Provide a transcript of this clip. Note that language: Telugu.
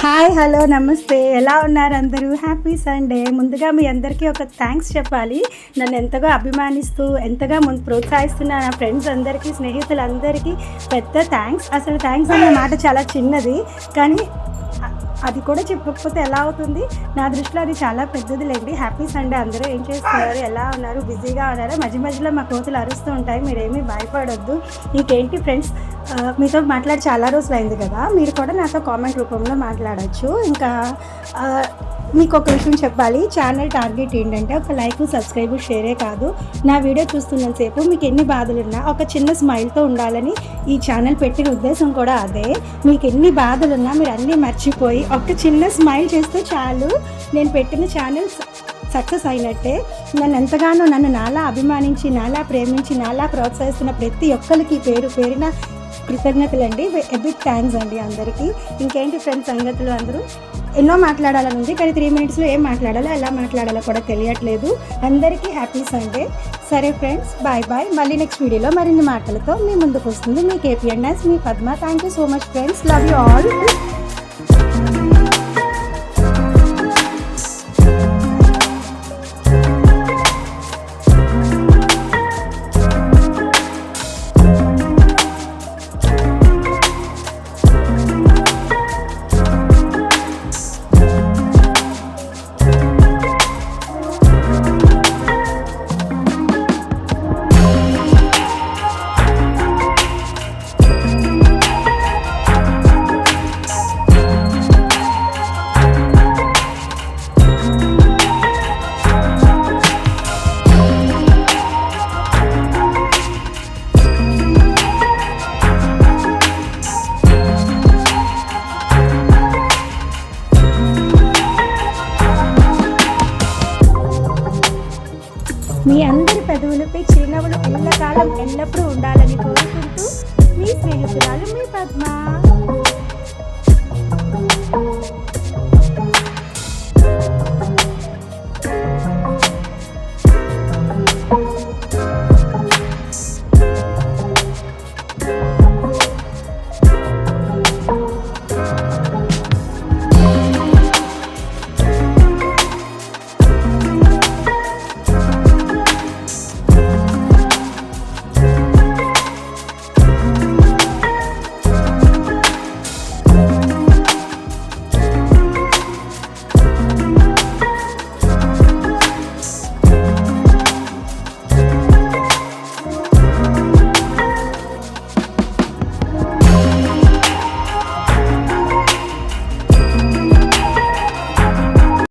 హాయ్ హలో నమస్తే, ఎలా ఉన్నారు అందరూ? Happy Sunday. ముందుగా మీ అందరికీ ఒక థ్యాంక్స్ చెప్పాలి. నన్ను ఎంతగా అభిమానిస్తూ ఎంతగా ప్రోత్సహిస్తున్న నా ఫ్రెండ్స్ అందరికీ, స్నేహితులందరికీ పెద్ద థ్యాంక్స్. అసలు థ్యాంక్స్ అనే మాట చాలా చిన్నది, కానీ అది కూడా చెప్పకపోతే ఎలా అవుతుంది? నా దృష్టిలో అది చాలా పెద్దదిలేండి. Happy Sunday. అందరూ ఏం చేస్తున్నారు, ఎలా ఉన్నారు, బిజీగా ఉన్నారా? మధ్య మధ్యలో మా కోతులు అరుస్తూ ఉంటాయి, మీరేమీ భయపడొద్దు. ఇంకేంటి ఫ్రెండ్స్, మీతో మాట్లాడి చాలా రోజులు అయింది కదా, మీరు కూడా నాతో కామెంట్ రూపంలో మాట్లాడచ్చు. ఇంకా మీకు ఒక విషయం చెప్పాలి. ఛానల్ టార్గెట్ ఏంటంటే ఒక లైక్, సబ్స్క్రైబ్, షేరే కాదు. నా వీడియో చూస్తున్నంతసేపు మీకు ఎన్ని బాధలున్నా ఒక చిన్న స్మైల్తో ఉండాలని ఈ ఛానల్ పెట్టిన ఉద్దేశం కూడా అదే. మీకు ఎన్ని బాధలున్నా మీరు అన్నీ మర్చిపోయి ఒక చిన్న స్మైల్ చేస్తే చాలు, నేను పెట్టిన ఛానల్ సక్సెస్ అయినట్టే. నన్ను నాలా అభిమానించి, నాలా ప్రేమించి, నాలా ప్రోత్సహిస్తున్న ప్రతి ఒక్కరికి పేరు పేరున కృతజ్ఞతలండి. బిగ్ థ్యాంక్స్ అండి అందరికీ. ఇంకేంటి ఫ్రెండ్స్ సంగతులు? అందరూ ఎన్నో మాట్లాడాలని ఉంది, కానీ 3 minutesలో ఏం మాట్లాడాలో ఎలా మాట్లాడాలో కూడా తెలియట్లేదు. అందరికీ హ్యాపీ సండే. సరే ఫ్రెండ్స్, బాయ్ బాయ్. మళ్ళీ నెక్స్ట్ వీడియోలో మరిన్ని మాటలతో మీ ముందుకు వస్తుంది మీ KPNS, మీ Padma. Thank you so much friends. Love you all. మీ అందరి పెదవులపై చిరునవ్వులు ఎల్లకాలం ఎల్లప్పుడూ ఉండాలని కోరుకుంటూ మీ స్నేహితురాలు, మీ పద్మ.